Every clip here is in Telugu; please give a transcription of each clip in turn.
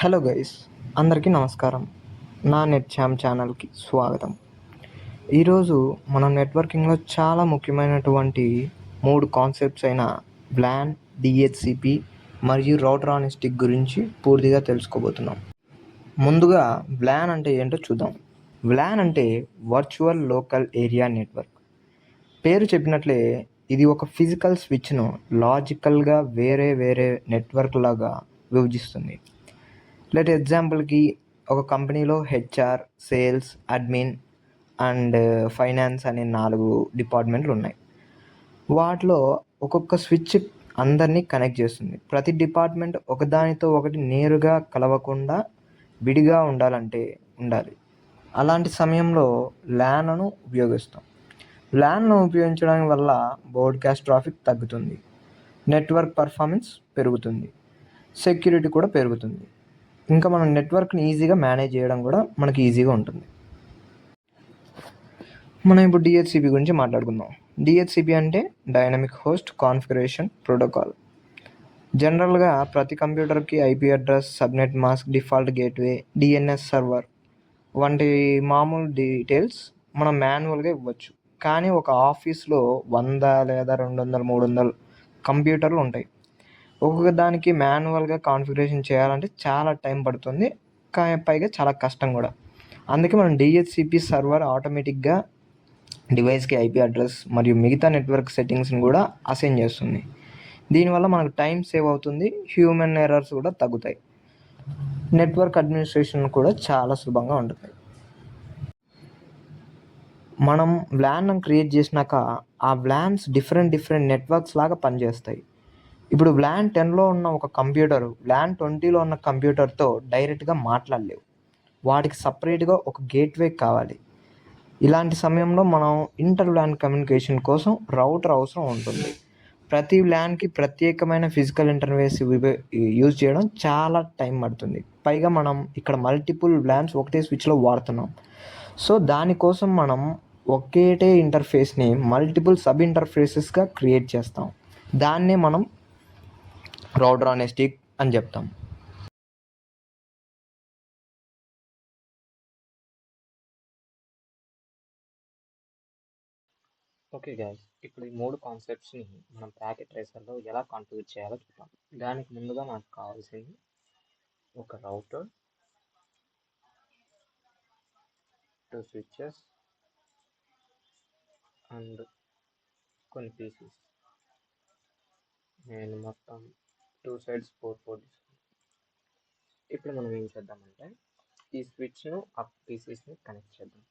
హలో గైస్, అందరికీ నమస్కారం. నా నెట్ ఛామ్ ఛానల్కి స్వాగతం. ఈరోజు మనం నెట్వర్కింగ్లో చాలా ముఖ్యమైనటువంటి 3 కాన్సెప్ట్స్ అయిన వ్లాన్, డిహెచ్సిపి మరియు రౌటర్ ఆన్ స్టిక్ గురించి పూర్తిగా తెలుసుకోబోతున్నాం. ముందుగా వ్లాన్ అంటే ఏంటో చూద్దాం. వ్లాన్ అంటే వర్చువల్ లోకల్ ఏరియా నెట్వర్క్. పేరు చెప్పినట్లే ఇది ఒక ఫిజికల్ స్విచ్ను లాజికల్గా వేరే నెట్వర్క్ లాగా విభజిస్తుంది. లెట్ ఎగ్జాంపుల్కి ఒక కంపెనీలో HR, sales, admin and finance అనే 4 డిపార్ట్మెంట్లు ఉన్నాయి. వాటిలో ఒక్కొక్క స్విచ్ అందరినీ కనెక్ట్ చేస్తుంది. ప్రతి డిపార్ట్మెంట్ ఒకదానితో ఒకటి నేరుగా కలవకుండా విడిగా ఉండాలి. అలాంటి సమయంలో ల్యాన్ను ఉపయోగిస్తాం. ల్యాన్ను ఉపయోగించడం వల్ల బ్రాడ్కాస్ట్ ట్రాఫిక్ తగ్గుతుంది, నెట్వర్క్ పర్ఫార్మెన్స్ పెరుగుతుంది, సెక్యూరిటీ కూడా పెరుగుతుంది. ఇంకా మనం నెట్వర్క్ని ఈజీగా మేనేజ్ చేయడం కూడా మనకి ఈజీగా ఉంటుంది. మనం ఇప్పుడు డిహెచ్సిపి గురించి మాట్లాడుకుందాం. డిహెచ్సిపి అంటే డైనమిక్ హోస్ట్ కాన్ఫిగరేషన్ ప్రోటోకాల్. జనరల్గా ప్రతి కంప్యూటర్కి IP address, subnet mask, default gateway, DNS server వంటి మామూలు డీటెయిల్స్ మనం మాన్యువల్గా ఇవ్వచ్చు. కానీ ఒక ఆఫీస్లో 100 లేదా 200, 300 కంప్యూటర్లు ఉంటాయి. ఒక్కొక్క దానికి మాన్యువల్గా కాన్ఫిగరేషన్ చేయాలంటే చాలా టైం పడుతుంది, పైగా చాలా కష్టం కూడా. అందుకే మనం డిహెచ్సిపి సర్వర్ ఆటోమేటిక్గా డివైస్కి ఐపీ అడ్రస్ మరియు మిగతా నెట్వర్క్ సెట్టింగ్స్ని కూడా అసైన్ చేస్తుంది. దీనివల్ల మనకు టైం సేవ్ అవుతుంది, హ్యూమన్ ఎర్రర్స్ కూడా తగ్గుతాయి, నెట్వర్క్ అడ్మినిస్ట్రేషన్ కూడా చాలా సులభంగా ఉంటుంది. మనం వ్లాన్ క్రియేట్ చేసినాక ఆ వ్లాన్స్ డిఫరెంట్ నెట్వర్క్స్ లాగా పనిచేస్తాయి. ఇప్పుడు వ్లాన్ 10లో ఉన్న ఒక కంప్యూటర్ వ్లాన్ 20లో ఉన్న కంప్యూటర్తో డైరెక్ట్గా మాట్లాడలేవు. వాటికి సపరేట్గా ఒక గేట్వే కావాలి. ఇలాంటి సమయంలో మనం ఇంటర్ వ్లాన్ కమ్యూనికేషన్ కోసం రౌటర్ అవసరం ఉంటుంది. ప్రతి వ్లాన్కి ప్రత్యేకమైన ఫిజికల్ ఇంటర్ఫేస్ యూజ్ చేయడం చాలా టైం పడుతుంది. పైగా మనం ఇక్కడ మల్టిపుల్ వ్లాన్స్ ఒకటే స్విచ్లో వాడుతున్నాం. సో దానికోసం మనం ఒకటే ఇంటర్ఫేస్ని మల్టిపుల్ సబ్ ఇంటర్ఫేసెస్గా క్రియేట్ చేస్తాం. దాన్నే మనం రౌటర్ ఆన్ స్టిక్ అని చెప్తాం. ఓకే గైస్, ఇప్పుడు ఈ 3 కాన్సెప్ట్స్ని మనం ప్యాకెట్ ట్రేసర్లో ఎలా కాన్ఫిగర్ చేయాలో చూద్దాం. దానికి ముందుగా మనకు కావాల్సింది ఒక రౌటర్, 2 స్విచెస్ అండ్ కొన్ని పీసెస్. నేను మొత్తం 2 sides 4 తీసుకున్నాను. ఇప్పుడు మనం ఏం చేద్దామంటే ఈ స్విచ్ను ఆ పీసెస్ని కనెక్ట్ చేద్దాం.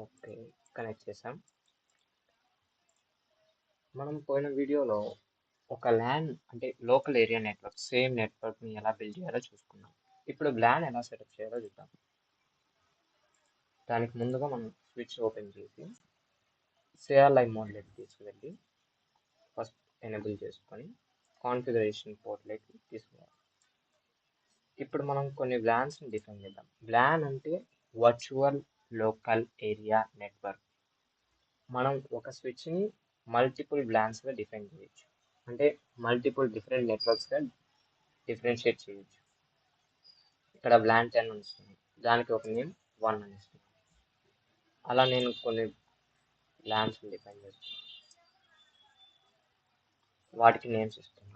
ఓకే, కనెక్ట్ చేసాం. మనం పోయిన వీడియోలో ఒక ల్యాన్ అంటే లోకల్ ఏరియా నెట్వర్క్, సేమ్ నెట్వర్క్ని ఎలా బిల్డ్ చేయాలో చూసుకున్నాం. ఇప్పుడు ల్యాన్ ఎలా సెటప్ చేయాలో చూద్దాం. దానికి ముందుగా మనం స్విచ్ ఓపెన్ చేసి CLI మోడ్లోకి తీసుకువెళ్ళి ఫస్ట్ ఎనేబుల్ చేసుకొని కాన్ఫిగరేషన్ పోర్ట్లోకి తీసుకురావాలి. ఇప్పుడు మనం కొన్ని వ్లాన్స్ని డిఫైన్ చేద్దాం. వ్లాన్ అంటే వర్చువల్ లోకల్ ఏరియా నెట్వర్క్. మనం ఒక స్విచ్ని మల్టిపుల్ వ్లాన్స్గా డిఫైన్ చేయొచ్చు, అంటే మల్టిపుల్ డిఫరెంట్ నెట్వర్క్స్గా డిఫరెన్షియేట్ చేయొచ్చు. ఇక్కడ వ్లాన్ 10 ఉంటుంది, దానికి ఒక నేమ్ 1 అని ఇస్తుంది. అలా నేను కొన్ని వ్లాన్స్ డిఫైన్ చేస్తున్నాను, వాటికి నేమ్స్ ఇస్తున్నాను.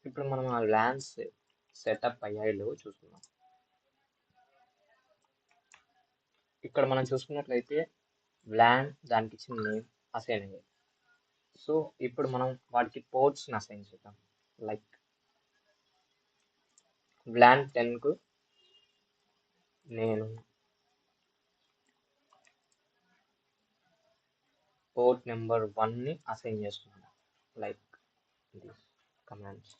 ఇప్పుడు మనం ఆ వ్లాన్స్ సెటప్ అయ్యాయిలో చూసుకుందాం. ఇక్కడ మనం చూసుకున్నట్లయితే వ్లాన్ దానికి ఇచ్చిన నేమ్ అసైన్ అయ్యాయి. సో ఇప్పుడు మనం వాటికి పోర్ట్స్ని అసైన్ చేద్దాం. లైక్ వ్లాన్ 10కు నేను పోర్ట్ నెంబర్ 1ని అసైన్ చేస్తున్నాను. Like this commands.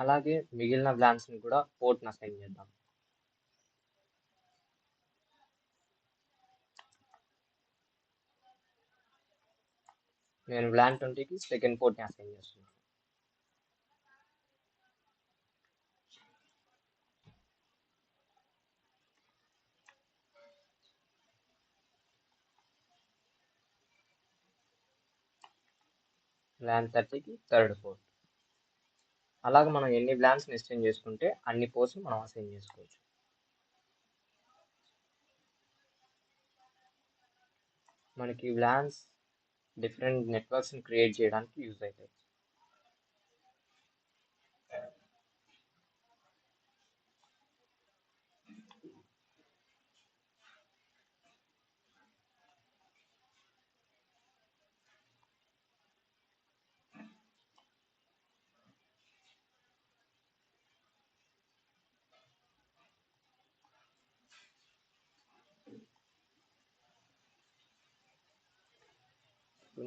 అలాగే మిగిలిన VLANs ని కూడా పోర్ట్ని అసైన్ చేద్దాం. నేను WLAN 20కి సెకండ్ పోర్ట్ని అసైన్ చేస్తున్నాను. WLAN 30కి థర్డ్ పోర్ట్. అలాగే మనం ఎన్ని VLANsని ఎక్స్చేంజ్ చేసుకుంటే అన్ని పోర్ట్స్ మనం అసైన్ చేసుకోవచ్చు. మనకి VLANs డిఫరెంట్ నెట్వర్క్స్ని క్రియేట్ చేయడానికి యూజ్ అవుతాయి.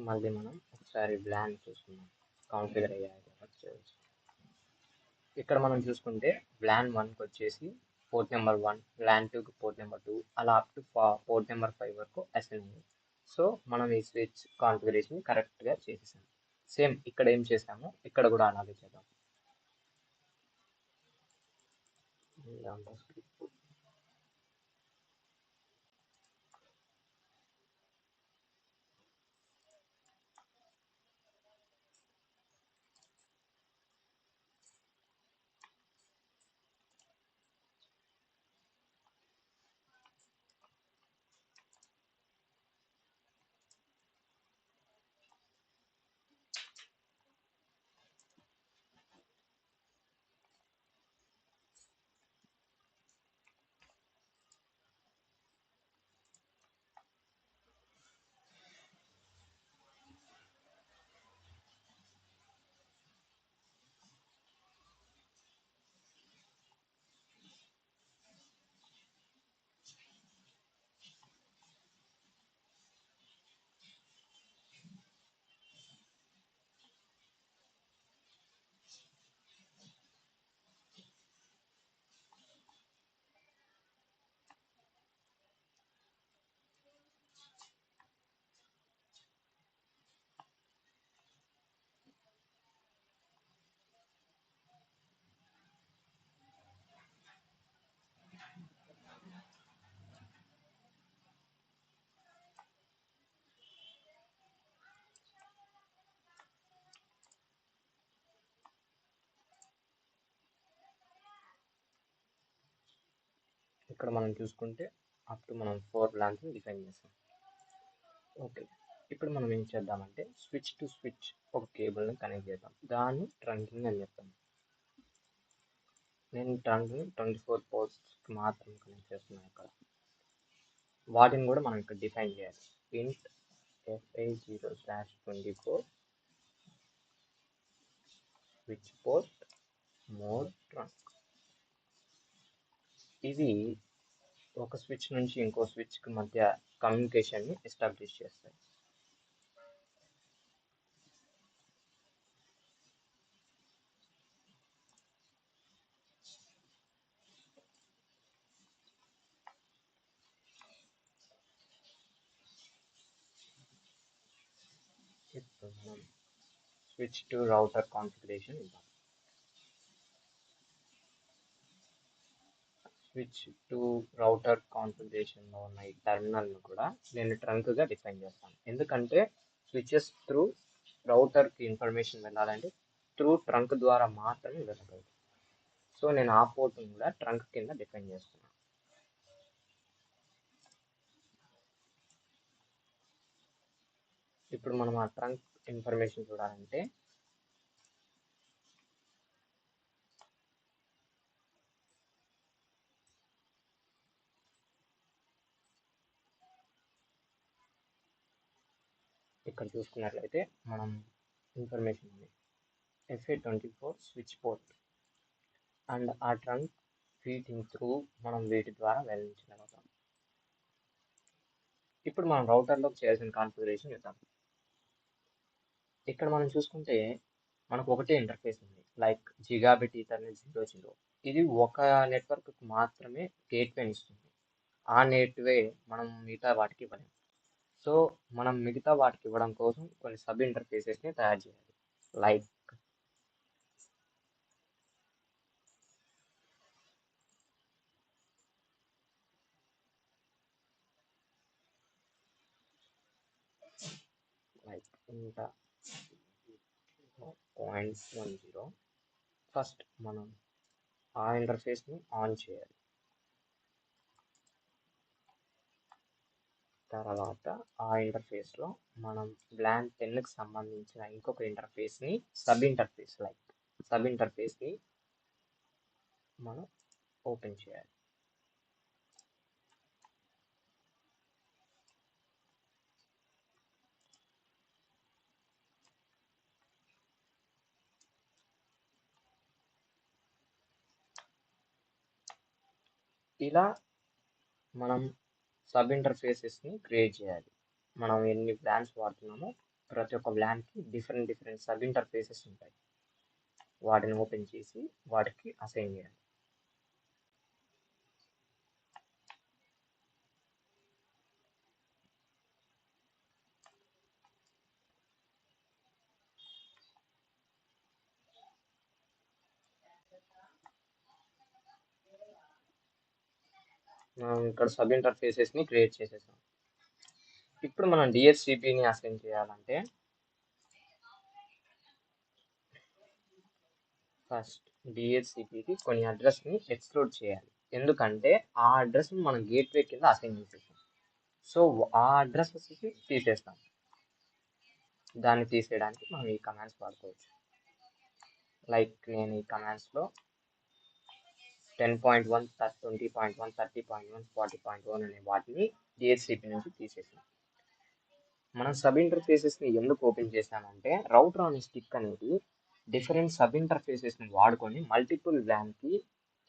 మళ్ళీ మనం ఒకసారి WLAN చూసుకుందాం, కాన్ఫిగర్ అయ్యాయి. ఇక్కడ మనం చూసుకుంటే WLAN 1కి వచ్చేసి పోర్ట్ నెంబర్ 1, WLAN 2కి పోర్ట్ నెంబర్ 2, అలా అప్ టు పోర్ట్ నెంబర్ 5 వరకు అసైన్ అయ్యింది. సో మనం ఈ స్విచ్ కాన్ఫిగరేషన్ కరెక్ట్గా చేసేసాం. సేమ్ ఇక్కడ ఏం చేసామో ఇక్కడ కూడా అలాగే చేద్దాం. ఇక్కడ మనం చూసుకుంటే అప్ టు మనం 4 VLANsని డిఫైన్ చేస్తాం. ఓకే, ఇప్పుడు మనం ఏం చేద్దామంటే స్విచ్ టు స్విచ్ ఒక కేబుల్ని కనెక్ట్ చేద్దాం. దాన్ని ట్రంకింగ్ అని చెప్తాం. నేను ట్రంక్ని 24 పోర్ట్స్కి మాత్రం కనెక్ట్ చేస్తున్నాను. ఇక్కడ వాటిని కూడా మనం ఇక్కడ డిఫైన్ చేయాలి. int fi0/24 switch port mode trunk. ఇవి ఒక స్విచ్ నుంచి ఇంకో స్విచ్కి మధ్య కమ్యూనికేషన్ని ఎస్టాబ్లిష్ చేస్తాయి. ఇప్పుడు మనం స్విచ్ టు రౌటర్ కాన్ఫిగరేషన్ ఇద్దాం. స్విచ్ టు రౌటర్ కాన్ఫిగరేషన్లో ఉన్న ఈ టెర్మినల్ను కూడా నేను ట్రంక్గా డిఫైన్ చేస్తాను. ఎందుకంటే స్విచెస్ త్రూ రౌటర్కి ఇన్ఫర్మేషన్ వెళ్ళాలంటే త్రూ ట్రంక్ ద్వారా మాత్రమే వెళ్ళగలదు. సో నేను ఆ పోర్ట్ని కూడా ట్రంక్ కింద డిఫైన్ చేస్తున్నాను. ఇప్పుడు మనం ఆ ట్రంక్ ఇన్ఫర్మేషన్ చూడాలంటే ఇక్కడ చూసుకున్నట్లయితే మనం ఇన్ఫర్మేషన్ ఉంది FA24 స్విచ్ పోర్ట్ అండ్ ఆ ట్రంక్ ఫీడింగ్ త్రూ మనం వీటి ద్వారా వెళ్ళించగలుగుతాం. ఇప్పుడు మనం రౌటర్లో చేయాల్సిన కాన్ఫిగరేషన్ చూద్దాం. ఇక్కడ మనం చూసుకుంటే మనకు ఒకటే ఇంటర్ఫేస్ ఉంది. Like gigabit Ethernet 0.0. ఇది ఒక నెట్వర్క్ మాత్రమే గేట్వేని ఇస్తుంది. ఆ నెట్వే మనం మిగతా వాటికి ఇవ్వలేము. సో మనం మిగతా వాటికి ఇవ్వడం కోసం కొన్ని సబ్ ఇంటర్ఫేసెస్ని తయారు చేయాలి. లైక్ ఇంత 0.10. ఫస్ట్ మనం ఆ ఇంటర్ఫేస్ని ఆన్ చేయాలి. తర్వాత ఆ ఇంటర్ఫేస్లో మనం బ్లాన్ 10కి సంబంధించిన ఇంకొక ఇంటర్ఫేస్ని సబ్ ఇంటర్ఫేస్ని మనం ఓపెన్ చేయాలి. ఇలా మనం సబ్ ఇంటర్ఫేసెస్ని క్రియేట్ చేయాలి. మనం ఎన్ని ప్లాన్స్ వాడుతున్నామో ప్రతి ఒక్క ప్లాన్కి డిఫరెంట్ సబ్ ఇంటర్ఫేసెస్ ఉంటాయి. వాటిని ఓపెన్ చేసి వాటికి అసైన్ చేయాలి. మనం ఇక్కడ సబ్ ఇంటర్ఫేసెస్ని క్రియేట్ చేసేసాం. ఇప్పుడు మనం డిహెచ్సిపిని అసైన్ చేయాలంటే ఫస్ట్ డిహెచ్సిపికి కొన్ని అడ్రస్ని ఎక్స్క్లూడ్ చేయాలి. ఎందుకంటే ఆ అడ్రస్ని మనం గేట్వే కింద అసైన్ చేసేసాం. సో ఆ అడ్రస్కి తీసేస్తాం. దాన్ని తీసేయడానికి మనం ఈ కమాండ్స్ వాడుకోవచ్చు. లైక్ నేను ఈ కమాండ్స్లో 10.1, 20.1, 30.1, 40.1 అనే వాటిని డిహెచ్సిపి నుంచి తీసేసాం. మనం సబ్ ఇంటర్ఫేసెస్ని ఎందుకు ఓపెన్ చేసామంటే రౌటర్ అనే స్టిక్ అనేది డిఫరెంట్ సబ్ ఇంటర్ఫేసెస్ని వాడుకొని మల్టిపుల్ వ్యాన్కి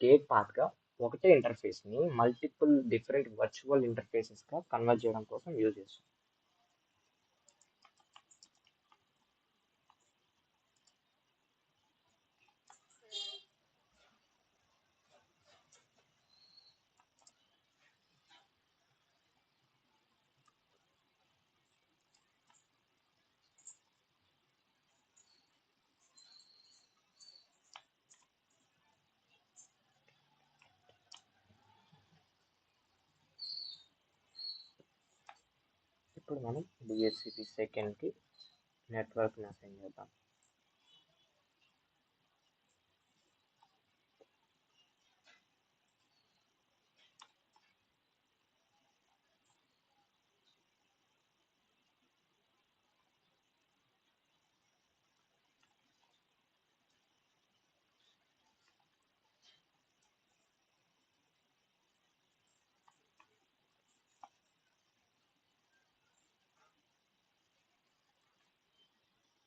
గేట్ పాత్గా ఒకటే ఇంటర్ఫేస్ని మల్టిపుల్ డిఫరెంట్ వర్చువల్ ఇంటర్ఫేసెస్గా కన్వర్ట్ చేయడం కోసం యూజ్ చేస్తాం. ఇప్పుడు మనం డిహెచ్సిపి సెకండ్కి నెట్వర్క్ని అసైన్ చేద్దాం.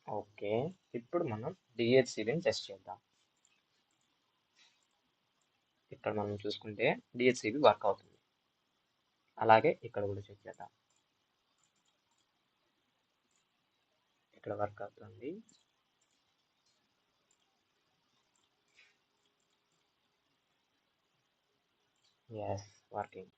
ఓకే, ఇప్పుడు మనం డిహెచ్సిపిని టెస్ట్ చేద్దాం. ఇక్కడ మనం చూసుకుంటే డిహెచ్సిపి వర్క్ అవుతుంది. అలాగే ఇక్కడ కూడా చెక్ చేద్దాం. ఇక్కడ వర్క్ అవుతుంది. Yes, working.